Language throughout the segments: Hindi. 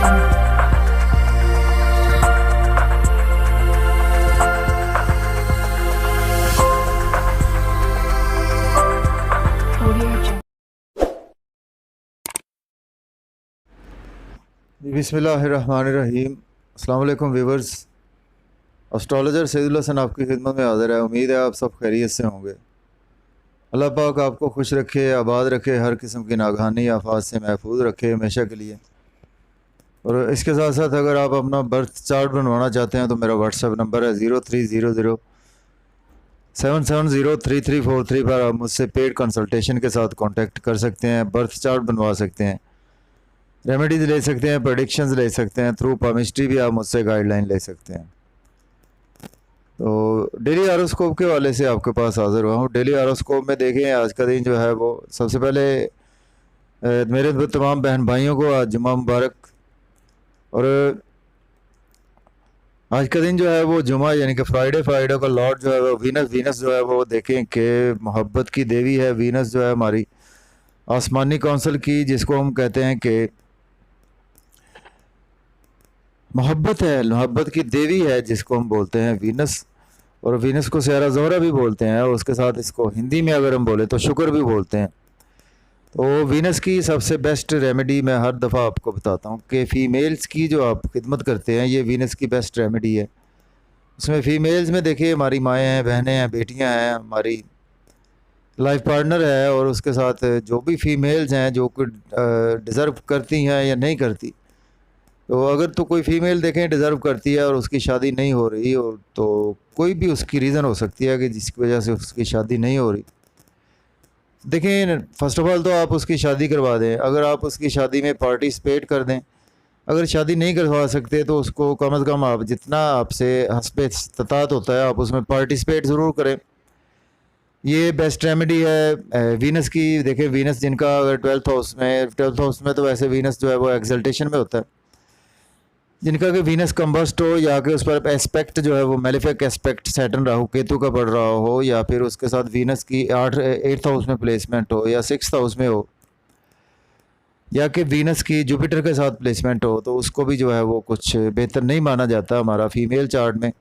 बिस्मिल्लाहिर्रहमानिर्रहीम। अस्सलाम वालेकुम व्यूवर्स। एस्ट्रोलॉजर सईदुल हसन आपकी खिदमत में हाज़िर है। उम्मीद है आप सब खैरियत से होंगे। अल्लाह पाक आपको खुश रखे, आबाद रखे, हर किस्म की नागहानी आफात से महफूज रखे हमेशा के लिए। और इसके साथ साथ अगर आप अपना बर्थ चार्ट बनवाना चाहते हैं तो मेरा व्हाट्सएप नंबर है 030077033343 पर आप मुझसे पेड कंसल्टेशन के साथ कॉन्टेक्ट कर सकते हैं, बर्थ चार्ट बनवा सकते हैं, रेमेडीज़ ले सकते हैं, प्रेडिक्शंस ले सकते हैं, थ्रू पामिस्ट्री भी आप मुझसे गाइडलाइन ले सकते हैं। तो डेली हॉरोस्कोप के वाले से आपके पास हाज़िर हुआ हूँ। डेली हॉरोस्कोप में देखें आज का दिन जो है वो सबसे पहले मेरे तमाम बहन भाइयों को आज जुम्मा मुबारक। और आज का दिन जो है वो जुम्मा यानी कि फ्राइडे का लॉर्ड जो है वो वीनस जो है वो देखें कि मोहब्बत की देवी है। वीनस जो है हमारी आसमानी काउंसिल की, जिसको हम कहते हैं कि मोहब्बत है, मोहब्बत की देवी है, जिसको हम बोलते हैं वीनस। और वीनस को सहरा ज़ोहरा भी बोलते हैं, और उसके साथ इसको हिंदी में अगर हम बोले तो शुक्र भी बोलते हैं। तो वीनस की सबसे बेस्ट रेमेडी मैं हर दफ़ा आपको बताता हूँ कि फ़ीमेल्स की जो आप खिदमत करते हैं ये वीनस की बेस्ट रेमेडी है। उसमें फ़ीमेल्स में देखिए हमारी माएँ हैं, बहनें हैं, बेटियाँ हैं, हमारी लाइफ पार्टनर है, और उसके साथ जो भी फ़ीमेल्स हैं जो कुछ डिज़र्व करती हैं या नहीं करती। तो अगर तो कोई फ़ीमेल देखें डिज़र्व करती है और उसकी शादी नहीं हो रही, और तो कोई भी उसकी रीज़न हो सकती है कि जिसकी वजह से उसकी शादी नहीं हो रही। देखें फ़र्स्ट ऑफ़ ऑल तो आप उसकी शादी करवा दें। अगर आप उसकी शादी में पार्टिसिपेट कर दें, अगर शादी नहीं करवा सकते तो उसको कम अज़ कम आप जितना आपसे हस्ब इस्तात होता है आप उसमें पार्टिसिपेट ज़रूर करें। ये बेस्ट रेमेडी है वीनस की। देखें वीनस जिनका अगर 12th हाउस में तो वैसे वीनस जो है वो एक्सल्टेशन में होता है। जिनका कि वीनस कंबस्ट हो या कि उस पर एस्पेक्ट जो है वो malefic aspect Saturn Rahu Ketu का पड़ रहा हो, या फिर उसके साथ वीनस की 8th हाउस में प्लेसमेंट हो, या 6th हाउस में हो, या कि वीनस की जुपिटर के साथ प्लेसमेंट हो, तो उसको भी जो है वो कुछ बेहतर नहीं माना जाता हमारा फीमेल चार्ट में।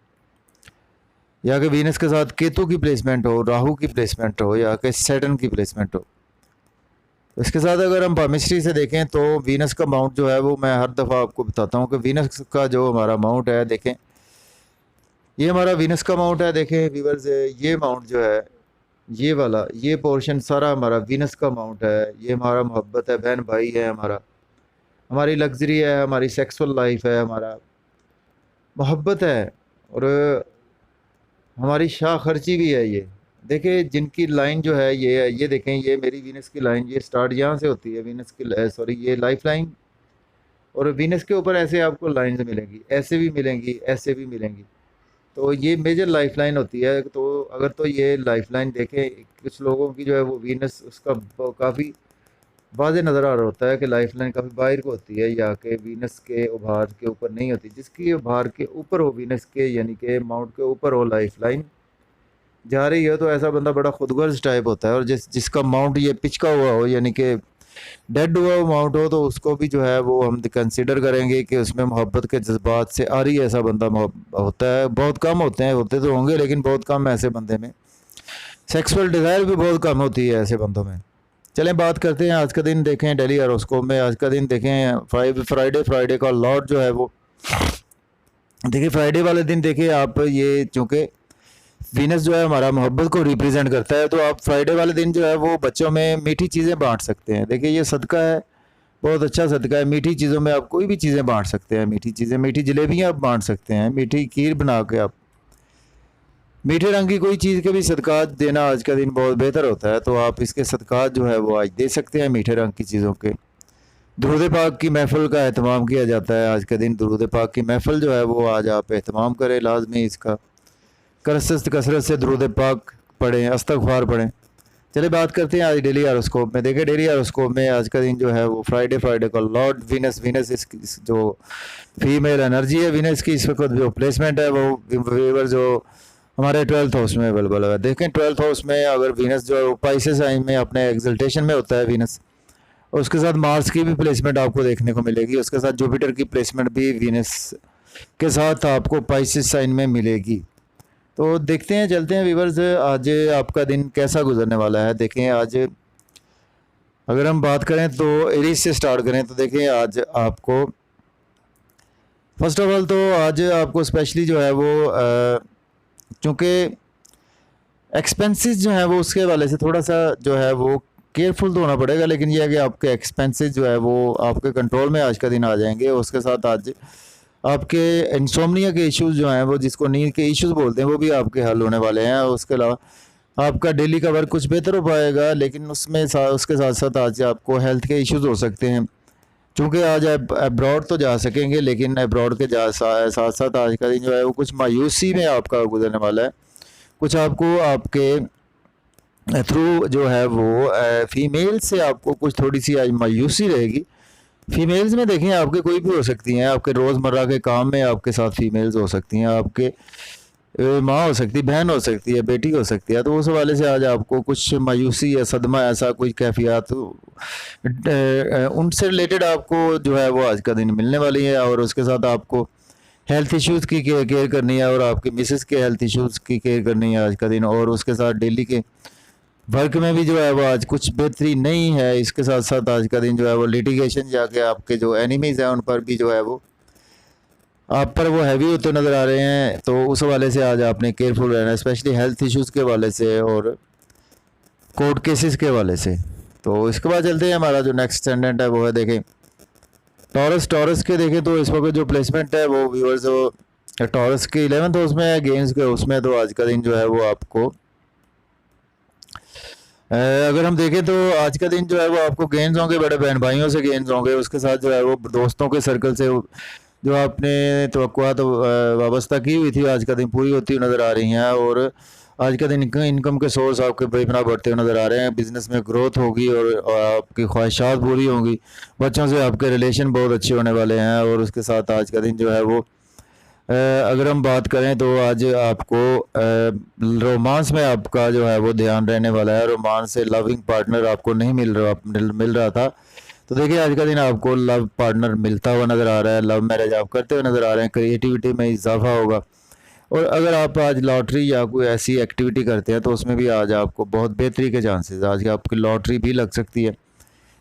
या कि वीनस के साथ केतु की प्लेसमेंट हो, राहु की प्लेसमेंट हो, या कि सैटर्न की प्लेसमेंट हो। इसके साथ अगर हम पामिस्ट्री से देखें तो वीनस का माउंट जो है वो मैं हर दफ़ा आपको बताता हूँ कि वीनस का जो हमारा माउंट है, देखें ये हमारा वीनस का माउंट है। देखें व्यूअर्स, ये माउंट जो है ये वाला ये पोर्शन सारा हमारा वीनस का माउंट है। ये हमारा मोहब्बत है, बहन भाई है, हमारी लग्जरी है, हमारी सेक्सुअल लाइफ है, हमारा मोहब्बत है, और हमारी शाह खर्ची भी है। ये देखिए जिनकी लाइन जो है ये है, ये देखें ये मेरी वीनस की लाइन, ये स्टार्ट यहाँ से होती है वीनस की, सॉरी ये लाइफ लाइन। और वीनस के ऊपर ऐसे आपको लाइंस मिलेंगी, ऐसे भी मिलेंगी, ऐसे भी मिलेंगी। तो ये मेजर लाइफ लाइन होती है। तो अगर तो ये लाइफ लाइन देखें कुछ लोगों की जो है वो वीनस उसका काफ़ी वाज़े नज़र आ रहा होता है कि लाइफ लाइन काफ़ी बाहर को होती है, या कि वीनस के उभार के ऊपर नहीं होती। जिसकी उभार के ऊपर हो वीनस के यानी कि माउंट के ऊपर हो लाइफ लाइन जा रही है, तो ऐसा बंदा बड़ा खुदगर्ज टाइप होता है। और जिसका माउंट ये पिचका हुआ हो यानी कि डेड हुआ माउंट हो, तो उसको भी जो है वो हम कंसिडर करेंगे कि उसमें मोहब्बत के जज्बात से आ रही है। ऐसा बंदा होता है, बहुत कम होते हैं, होते तो होंगे लेकिन बहुत कम ऐसे बंदे में। सेक्सुअल डिज़ायर भी बहुत कम होती है ऐसे बंदों में। चलें बात करते हैं आज का दिन। देखें डेली हॉरोस्कोप में आज का दिन देखें फ्राइडे का लॉर्ड जो है वो देखिए फ्राइडे वाले दिन देखिए आप, ये चूँकि वीनस जो है हमारा मोहब्बत को रिप्रेजेंट करता है, तो आप फ्राइडे वाले दिन जो है वो बच्चों में मीठी चीज़ें बांट सकते हैं। देखिए ये सदका है, बहुत अच्छा सदका है। मीठी चीज़ों में आप कोई भी चीज़ें बांट सकते हैं, मीठी चीज़ें, मीठी जलेबियाँ आप बांट सकते हैं, मीठी खीर बना के आप, मीठे रंग की कोई चीज़ के भी सदकात देना आज का दिन बहुत बेहतर होता है। तो आप इसके सदकात जो है वो आज दे सकते हैं मीठे रंग की चीज़ों के। दुरूद पाक की महफ़िल का एहतमाम किया जाता है आज के दिन। दुरूद पाक की महफ़िल जो है वो आज आप एहतमाम करें लाजमी, इसका कसरत से दुरूद पाक पढ़ें, इस्तग़फ़ार पढ़ें। चलिए बात करते हैं आज डेली हॉरोस्कोप में। देखिए डेली हॉरोस्कोप में आज का दिन जो है वो फ्राइडे का लॉर्ड वीनस इस जो फीमेल एनर्जी है वीनस की, इस वक्त जो प्लेसमेंट है वो व्यूअर जो हमारे 12th हाउस में अवेलेबल है। देखें 12th हाउस में अगर वीनस जो है वो पाइसेस साइन में अपने एक्सल्टेशन में होता है वीनस, और उसके साथ मार्स की भी प्लेसमेंट आपको देखने को मिलेगी, उसके साथ जुपिटर की प्लेसमेंट भी वीनस के साथ आपको पाइसेस साइन में मिलेगी। तो देखते हैं, चलते हैं व्यूअर्स, आज आपका दिन कैसा गुजरने वाला है। देखें आज अगर हम बात करें तो एरीज से स्टार्ट करें तो देखें आज आपको फर्स्ट ऑफ ऑल तो आज आपको स्पेशली जो है वो चूँकि एक्सपेंसेस जो है वो उसके वाले से थोड़ा सा जो है वो केयरफुल तो होना पड़ेगा, लेकिन ये है कि आपके एक्सपेंसेस जो है वो आपके कंट्रोल में आज का दिन आ जाएंगे। उसके साथ आज आपके इंसोम्निया के इश्यूज जो हैं वो, जिसको नींद के इश्यूज बोलते हैं, वो भी आपके हल होने वाले हैं। उसके अलावा आपका डेली का वर्क कुछ बेहतर हो पाएगा, लेकिन उसके साथ साथ आज आपको हेल्थ के इश्यूज हो सकते हैं। चूँकि आज आप अब्रॉड तो जा सकेंगे, लेकिन अब्रॉड के साथ साथ आज का दिन जो है वो कुछ मायूसी में आपका गुजरने वाला है। कुछ आपको आपके थ्रू जो है वो फीमेल से आपको कुछ थोड़ी सी आज मायूसी रहेगी। फीमेल्स में देखें आपके कोई भी हो सकती हैं, आपके रोज़मर्रा के काम में आपके साथ फीमेल्स हो सकती हैं, आपके माँ हो सकती है, बहन हो सकती है, बेटी हो सकती है। तो उस हवाले से आज आपको कुछ मायूसी या सदमा ऐसा कोई कैफियत उनसे रिलेटेड आपको जो है वो आज का दिन मिलने वाली है। और उसके साथ आपको हेल्थ इश्यूज़ की केयर करनी है और आपके मिसेस के हेल्थ इश्यूज़ की केयर करनी है आज का दिन। और उसके साथ डेली के वर्क में भी जो है वो आज कुछ बेहतरी नहीं है। इसके साथ साथ आज का दिन जो है वो लिटिगेशन जाके आपके जो एनिमीज़ हैं उन पर भी जो है वो आप पर वो हैवी होते नज़र आ रहे हैं। तो उस हवाले से आज आपने केयरफुल रहना है, स्पेशली हेल्थ इश्यूज़ के हवाले से और कोर्ट केसेस के हवाले से। तो इसके बाद चलते हैं, हमारा जो नेक्स्ट स्टैंडर्ड है वो है देखें टॉरस के। देखें तो इस वक्त जो प्लेसमेंट है वो व्यूअर्स वो टॉरस के 11th हाउस में है, गेम्स के उसमें। तो आज का दिन जो है वो आपको अगर हम देखें तो आज का दिन जो है वो आपको गेंस होंगे, बड़े बहन भाइयों से गेंस होंगे। उसके साथ जो है वो दोस्तों के सर्कल से जो आपने तवक्कुआत वाबस्ता की हुई थी आज का दिन पूरी होती हुई नज़र आ रही हैं। और आज का दिन इनकम के सोर्स आपके बेपनाह बढ़ते हुए नज़र आ रहे हैं। बिज़नेस में ग्रोथ होगी और आपकी ख्वाहिशात पूरी होंगी। बच्चों से आपके रिलेशन बहुत अच्छे होने वाले हैं। और उसके साथ आज का दिन जो है वो अगर हम बात करें तो आज आपको रोमांस में आपका जो है वो ध्यान रहने वाला है। रोमांस से लविंग पार्टनर आपको नहीं मिल रहा था, तो देखिए आज का दिन आपको लव पार्टनर मिलता हुआ नज़र आ रहा है। लव मैरिज आप करते हुए नज़र आ रहे हैं। क्रिएटिविटी में इजाफा होगा। और अगर आप आज लॉटरी या कोई ऐसी एक्टिविटी करते हैं तो उसमें भी आज आपको बहुत बेहतरी के चांसेस, आज आपकी लॉटरी भी लग सकती है,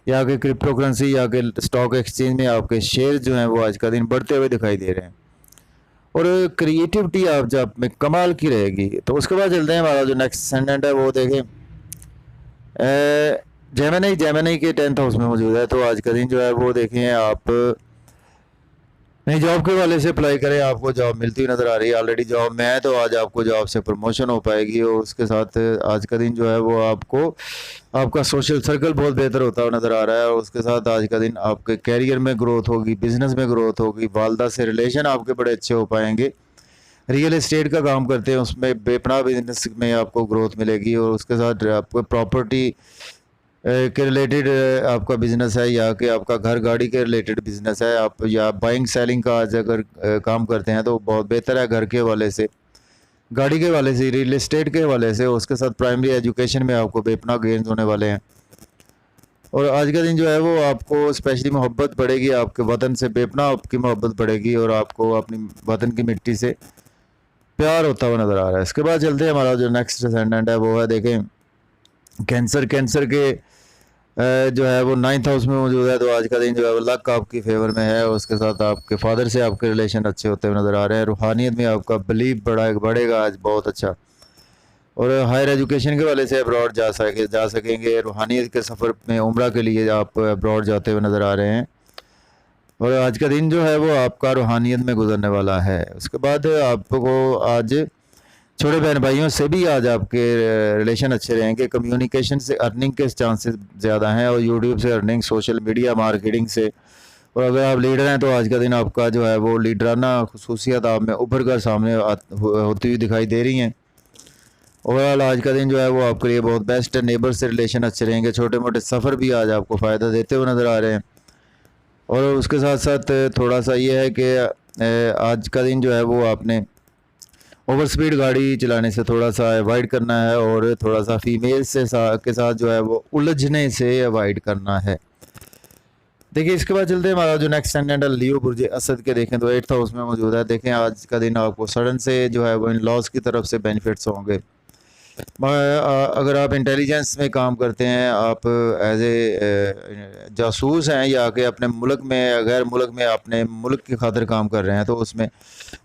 या कि क्रिप्टो करेंसी या कि स्टॉक एक्सचेंज में आपके शेयर जो हैं वो आज का दिन बढ़ते हुए दिखाई दे रहे हैं। और क्रिएटिविटी आप जब में कमाल की रहेगी। तो उसके बाद चलते हैं, हमारा जो नेक्स्ट सेंडेंट है वो देखें जेमिनी के 10th हाउस में मौजूद है। तो आज का दिन जो है वो देखें आप नहीं जॉब के वाले से अप्लाई करें, आपको जॉब मिलती हुई नज़र आ रही है। ऑलरेडी जॉब में है तो आज आपको जॉब से प्रमोशन हो पाएगी। और उसके साथ आज का दिन जो है वो आपको आपका सोशल सर्कल बहुत बेहतर होता हुआ नज़र आ रहा है। और उसके साथ आज का दिन आपके कैरियर में ग्रोथ होगी, बिजनेस में ग्रोथ होगी, वालदा से रिलेशन आपके बड़े अच्छे हो पाएंगे। रियल एस्टेट का काम करते हैं उसमें बेपनाह बिजनेस में आपको ग्रोथ मिलेगी। और उसके साथ आपको प्रॉपर्टी के रिलेटेड आपका बिज़नेस है, या कि आपका घर गाड़ी के रिलेटेड बिज़नेस है, आप या बाइंग सेलिंग का आज अगर काम करते हैं तो बहुत बेहतर है। घर के हवाले से, गाड़ी के हवाले से, रियल एस्टेट के हवाले से। उसके साथ प्राइमरी एजुकेशन में आपको बेपनाह गेन्स होने वाले हैं। और आज का दिन जो है वो आपको स्पेशली मोहब्बत बढ़ेगी, आपके वतन से बेपनाह आपकी मोहब्बत बढ़ेगी और आपको अपनी वतन की मिट्टी से प्यार होता हुआ नज़र आ रहा है। इसके बाद चलते हैं, हमारा जो नेक्स्ट असेंडेंट है वो है देखें कैंसर के जो है वो 9th हाउस में मौजूद है। तो आज का दिन जो है वो लक आपकी फेवर में है। उसके साथ आपके फादर से आपके रिलेशन अच्छे होते हुए नज़र आ रहे हैं। रूहानियत में आपका बिलीव बढ़ेगा आज बहुत अच्छा। और हायर एजुकेशन के वाले से अब्रॉड जा सकेंगे। रूहानियत के सफ़र में उम्रा के लिए आप अब्रॉड जाते हुए नज़र आ रहे हैं। और आज का दिन जो है वो आपका रूहानियत में गुजरने वाला है। उसके बाद आपको आज छोटे बहन भाइयों से भी आज आपके रिलेशन अच्छे रहेंगे। कम्युनिकेशन से अर्निंग के चांसेस ज़्यादा हैं, और यूट्यूब से अर्निंग, सोशल मीडिया मार्केटिंग से। और अगर आप लीडर हैं तो आज का दिन आपका जो है वो लीडराना खुसूसियत आप में उभर कर सामने होती हुई दिखाई दे रही हैं। ओवरऑल आज का दिन जो है वो आपके लिए बहुत बेस्ट है। नेबर से रिलेशन अच्छे रहेंगे। छोटे मोटे सफ़र भी आज आपको फ़ायदा देते हुए नज़र आ रहे हैं। और उसके साथ साथ थोड़ा सा ये है कि आज का दिन जो है वो आपने ओवर स्पीड गाड़ी चलाने से थोड़ा सा अवॉइड करना है। और थोड़ा सा फीमेल के साथ जो है वो उलझने से अवॉइड करना है। देखिए इसके बाद चलते हैं हमारा जो नेक्स्ट ascendant है लियो बुर्ज असद के, देखें तो 8th हाउस में मौजूद है। देखें आज का दिन आपको सडन से जो है वो इन लॉज की तरफ से बेनिफिट्स होंगे। अगर आप इंटेलिजेंस में काम करते हैं, आप एज ए जासूस हैं या कि अपने मुल्क में गैर मुल्क में अपने मुल्क की खातिर काम कर रहे हैं, तो उसमें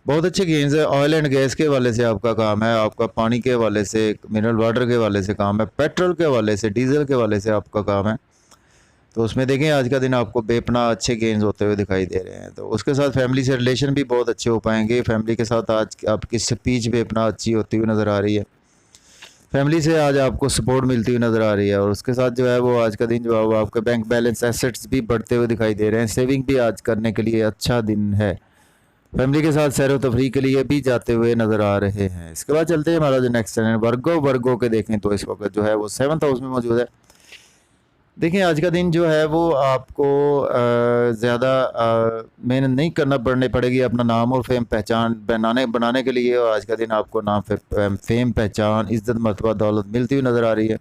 बहुत अच्छे गेंस है। ऑयल एंड गैस के हवाले से आपका काम है, आपका पानी के हवाले से, मिनरल वाटर के हवाले से काम है, पेट्रोल के हवाले से, डीजल के हवाले से आपका काम है। तो उसमें देखें आज का दिन आपको बेपना अच्छे गेंस होते हुए दिखाई दे रहे हैं। तो उसके साथ फैमिली से रिलेशन भी बहुत अच्छे हो पाएंगे। फैमिली के साथ आज आपकी स्पीच बेपना अच्छी होती हुई नज़र आ रही है। फैमिली से आज आपको सपोर्ट मिलती हुई नज़र आ रही है। और उसके साथ जो है वो आज का दिन जो है वो आपके बैंक बैलेंस एसेट्स भी बढ़ते हुए दिखाई दे रहे हैं। सेविंग भी आज करने के लिए अच्छा दिन है। फैमिली के साथ सैर व तफरीह के लिए भी जाते हुए नज़र आ रहे हैं। इसके बाद चलते हैं हमारा जो नेक्स्ट चैनल वर्गो के देखें तो इस वक्त जो है वो 7th हाउस में मौजूद है। देखिए आज का दिन जो है वो आपको ज़्यादा मेहनत नहीं करना पड़ेगी अपना नाम और फेम पहचान बनाने के लिए। और आज का दिन आपको नाम फेम पहचान इज़्ज़त मर्तबा दौलत मिलती हुई नज़र आ रही है।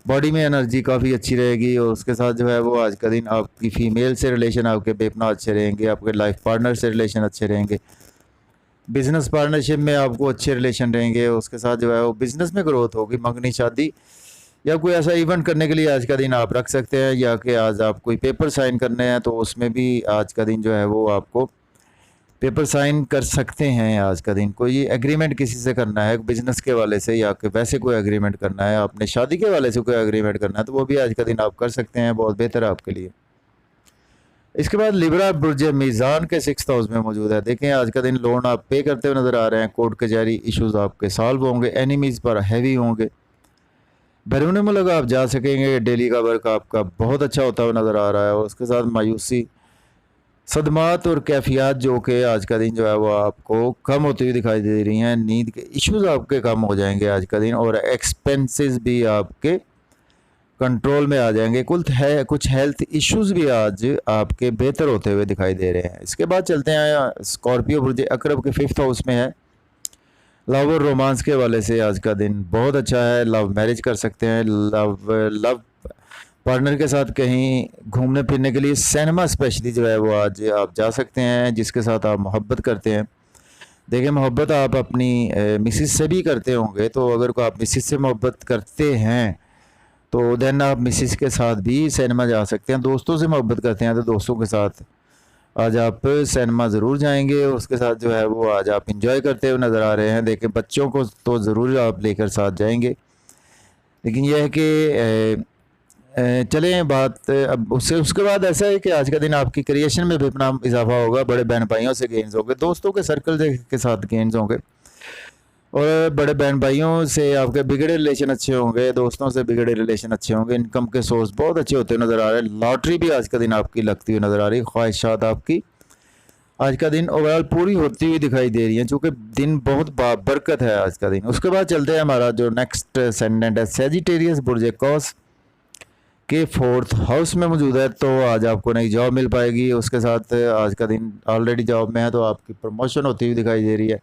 बॉडी में एनर्जी काफ़ी अच्छी रहेगी। और उसके साथ जो है वो आज का दिन आपकी फ़ीमेल से रिलेशन आपके बेपना अच्छे रहेंगे। आपके लाइफ पार्टनर से रिलेशन अच्छे रहेंगे। बिज़नेस पार्टनरशिप में आपको अच्छे रिलेशन रहेंगे। उसके साथ जो है वो बिज़नेस में ग्रोथ होगी। मंगनी शादी या कोई ऐसा इवेंट करने के लिए आज का दिन आप रख सकते हैं, या कि आज आप कोई पेपर साइन करने हैं तो उसमें भी आज का दिन जो है वो आपको पेपर साइन कर सकते हैं। आज का दिन कोई एग्रीमेंट किसी से करना है बिज़नेस के वाले से, या कि वैसे कोई एग्रीमेंट करना है, आपने शादी के वाले से कोई एग्रीमेंट करना है, तो वो भी आज का दिन आप कर सकते हैं। बहुत बेहतर है आपके लिए। इसके बाद लिब्रा बुर्ज मीज़ान के 6th हाउस में मौजूद है। देखें आज का दिन लोन आप पे करते हुए नज़र आ रहे हैं। कोर्ट कचहरी इश्यूज़ आपके सॉल्व होंगे। एनिमीज़ पर हैवी होंगे। बैरून मुल्क आप जा सकेंगे। डेली का वर्क आपका बहुत अच्छा होता हुआ नज़र आ रहा है। और उसके साथ मायूसी, सदमात और कैफियत जो कि आज का दिन जो है वो आपको कम होती हुई दिखाई दे रही हैं। नींद के इश्यूज़ आपके कम हो जाएंगे आज का दिन। और एक्सपेंसेस भी आपके कंट्रोल में आ जाएंगे। कुछ हेल्थ इश्यूज़ भी आज आपके बेहतर होते हुए दिखाई दे रहे हैं। इसके बाद चलते हैं स्कॉर्पियो बुर्ज अकरब के 5th हाउस में है। लव और रोमांस के हवाले से आज का दिन बहुत अच्छा है। लव मैरिज कर सकते हैं। लव पार्टनर के साथ कहीं घूमने फिरने के लिए सिनेमा स्पेशली जो है वो आज आप जा सकते हैं, जिसके साथ आप मोहब्बत करते हैं। देखिए मोहब्बत आप अपनी मिसिस से भी करते होंगे, तो अगर आप मिसिस से मोहब्बत करते हैं तो देन आप मिसिस के साथ भी सिनेमा जा सकते हैं। दोस्तों से मोहब्बत करते हैं तो दोस्तों के साथ आज आप सिनेमा ज़रूर जाएंगे। और उसके साथ जो है वो आज आप इंजॉय करते हुए नज़र आ रहे हैं। देखें बच्चों को तो ज़रूर आप लेकर साथ जाएंगे, लेकिन यह है कि चलें बात अब उसके बाद ऐसा है कि आज का दिन आपकी क्रिएशन में भी अपना इजाफा होगा। बड़े बहन भाइयों से गेंस होंगे। दोस्तों के सर्कल के साथ गेंस होंगे। और बड़े बहन भाइयों से आपके बिगड़े रिलेशन अच्छे होंगे। दोस्तों से बिगड़े रिलेशन अच्छे होंगे। इनकम के सोर्स बहुत अच्छे होते हुए नज़र आ रहे हैं। लॉटरी भी आज का दिन आपकी लगती हुई नज़र आ रही है। ख्वाहिशात आपकी आज का दिन ओवरऑल पूरी होती हुई दिखाई दे रही है, चूँकि दिन बहुत बरकत है आज का दिन। उसके बाद चलते हैं हमारा जो नेक्स्ट असेंडेंट है सेजिटेरियस बुर्ज कौस के 4th हाउस में मौजूद है। तो आज आपको नई जॉब मिल पाएगी। उसके साथ आज का दिन ऑलरेडी जॉब में है तो आपकी प्रमोशन होती हुई दिखाई दे रही है।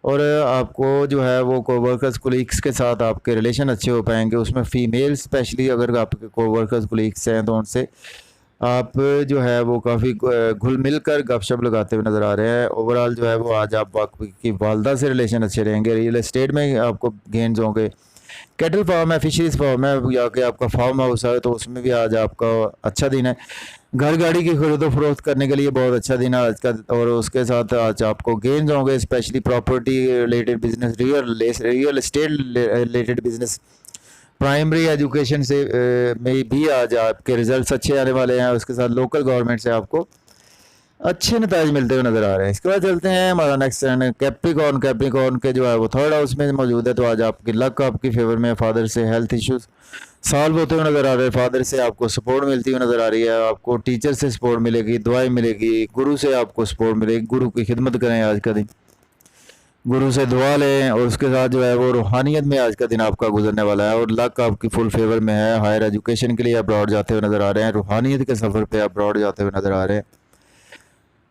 और आपको जो है वो कोवर्कर्स कोलीग्स के साथ आपके रिलेशन अच्छे हो पाएंगे। उसमें फ़ीमेल स्पेशली अगर आपके कोवर्कर्स कोलीग्स हैं तो उनसे आप जो है वो काफ़ी घुल मिल कर गपशप लगाते हुए नज़र आ रहे हैं। ओवरऑल जो है वो आज आप आपकी वालदा से रिलेशन अच्छे रहेंगे। रियल एस्टेट में आपको गेंस होंगे। कैटल फार्म है, फिशरीज फार्म है, या कि आपका फार्म हाउस है तो उसमें भी आज आपका अच्छा दिन है। घर गाड़ी की खरीदो फरोख्त करने के लिए बहुत अच्छा दिन है आज का। और उसके साथ आज आपको गेंस होंगे, specially property related business, real estate related business, primary education से में भी आज आपके रिजल्ट्स अच्छे आने वाले हैं। उसके साथ लोकल गवर्नमेंट से आपको अच्छे नताज मिलते हुए नज़र आ रहे हैं। इसके बाद चलते हैं हमारा नेक्स्ट कैप्रिकॉर्न के जो है वो 3rd हाउस में मौजूद है। तो आज आपकी लक आपकी फेवर में। फादर से हेल्थ इश्यूज सॉल्व होते हुए नज़र आ रहे हैं। फादर से आपको सपोर्ट मिलती हुई नज़र आ रही है। आपको टीचर से सपोर्ट मिलेगी, दुआएं मिलेगी। गुरु से आपको सपोर्ट मिलेगी। गुरु की खिदमत करें आज का दिन, गुरु से दुआ लें। और उसके साथ जो है वो रूहानियत में आज का दिन आपका गुजरने वाला है। और लक आपकी फुल फेवर में है। हायर एजुकेशन के लिए अब्रॉड जाते हुए नज़र आ रहे हैं। रूहानियत के सफ़र पर अब्रॉड जाते हुए नज़र आ रहे हैं।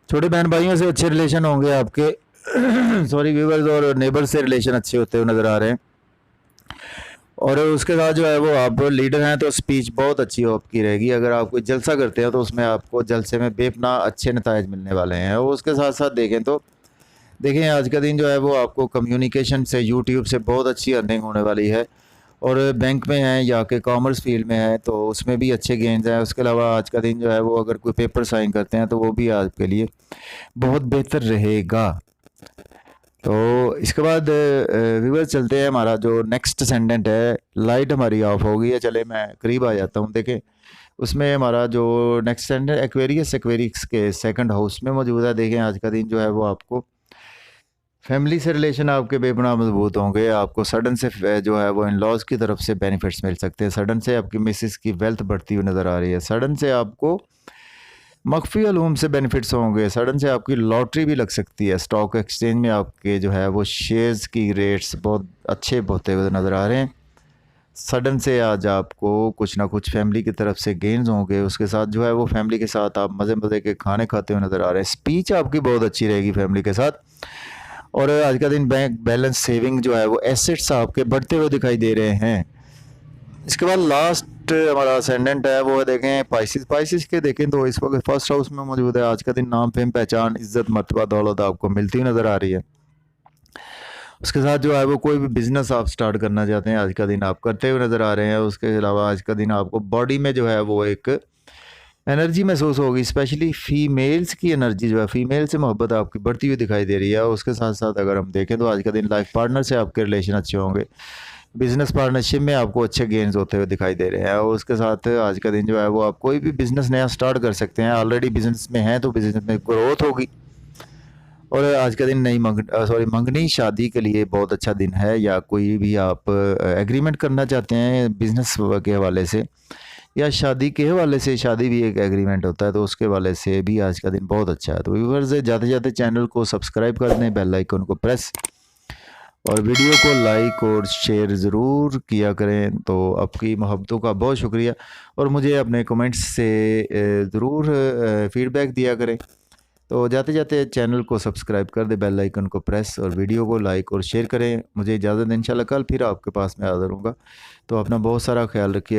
छोटे बहन भाइयों से अच्छे रिलेशन होंगे आपके व्यूवर्स और नेबर से रिलेशन अच्छे होते हुए नज़र आ रहे हैं। और उसके साथ जो है वो आप लीडर हैं तो स्पीच बहुत अच्छी आपकी रहेगी। अगर आप कोई जलसा करते हैं तो उसमें आपको जलसे में बेपनाह अच्छे नताइज मिलने वाले हैं। और उसके साथ साथ देखें तो देखें आज का दिन जो है वो आपको कम्युनिकेशन से यूट्यूब से बहुत अच्छी अर्निंग होने वाली है। और बैंक में हैं या कि कॉमर्स फील्ड में है तो उसमें भी अच्छे गेंस हैं। उसके अलावा आज का दिन जो है वो अगर कोई पेपर साइन करते हैं तो वो भी आपके लिए बहुत बेहतर रहेगा। तो इसके बाद व्यूअर्स चलते हैं, हमारा जो नेक्स्ट सेंटेंट है, लाइट हमारी ऑफ हो गई है। चले मैं करीब आ जाता हूँ। देखें उसमें हमारा जो नेक्स्ट सेंटेंट एक्वेरियस के सेकंड हाउस में मौजूद है। देखें आज का दिन जो है वो आपको फैमिली से रिलेशन आपके बेपनाह मजबूत होंगे। आपको सडन से जो है वो इन लॉज की तरफ से बेनिफिट्स मिल सकते हैं। सडन से आपकी मिसिस की वेल्थ बढ़ती हुई नज़र आ रही है। सडन से आपको मख्फी अलूम से बेनिफिट्स होंगे। सडन से आपकी लॉटरी भी लग सकती है। स्टॉक एक्सचेंज में आपके जो है वो शेयर्स की रेट्स बहुत अच्छे होते हुए नज़र आ रहे हैं। सडन से आज आपको कुछ ना कुछ फैमिली की तरफ से गेंस होंगे। उसके साथ जो है वो फैमिली के साथ आप मज़े मज़े के खाने खाते हुए नज़र आ रहे हैं। स्पीच आपकी बहुत अच्छी रहेगी फैमिली के साथ। और आज का दिन बैंक बैलेंस सेविंग जो है वो एसेट्स आपके बढ़ते हुए दिखाई दे रहे हैं। इसके बाद लास्ट हमारा असेंडेंट है वो देखें पाइसिस के देखें तो इस वक्त फर्स्ट हाउस में मौजूद है। आज का दिन नाम फेम पहचान इज्जत मर्तबा दौलत आपको मिलती हुई नज़र आ रही है। उसके साथ जो है वो कोई भी बिज़नेस आप स्टार्ट करना चाहते हैं आज का दिन आप करते हुए नज़र आ रहे हैं। उसके अलावा आज का दिन आपको बॉडी में जो है वो एक एनर्जी महसूस होगी। स्पेशली फ़ीमेल्स की एनर्जी जो है, फ़ीमेल से मोहब्बत आपकी बढ़ती हुई दिखाई दे रही है। उसके साथ साथ अगर हम देखें तो आज का दिन लाइफ पार्टनर से आपके रिलेशन अच्छे होंगे। बिज़नेस पार्टनरशिप में आपको अच्छे गेंस होते हुए दिखाई दे रहे हैं। और उसके साथ आज का दिन जो है वो आप कोई भी बिज़नेस नया स्टार्ट कर सकते हैं। ऑलरेडी बिज़नेस में हैं तो बिज़नेस में ग्रोथ होगी। और आज का दिन नई मंगनी शादी के लिए बहुत अच्छा दिन है। या कोई भी आप एग्रीमेंट करना चाहते हैं बिज़नेस के हवाले से या शादी के हवाले से, शादी भी एक एग्रीमेंट होता है तो उसके हवाले से भी आज का दिन बहुत अच्छा है। तो व्यूअर्स जाते जाते चैनल को सब्सक्राइब कर दें, बेल आइकन को प्रेस और वीडियो को लाइक और शेयर ज़रूर किया करें। तो आपकी मोहब्बतों का बहुत शुक्रिया और मुझे अपने कमेंट्स से ज़रूर फीडबैक दिया करें। तो जाते जाते चैनल को सब्सक्राइब कर दें, बेल आइकन को प्रेस और वीडियो को लाइक और शेयर करें। मुझे इजाज़त दें, इंशाल्लाह कल फिर आपके पास मैं हाज़िर हूँगा। तो अपना बहुत सारा ख्याल रखिए।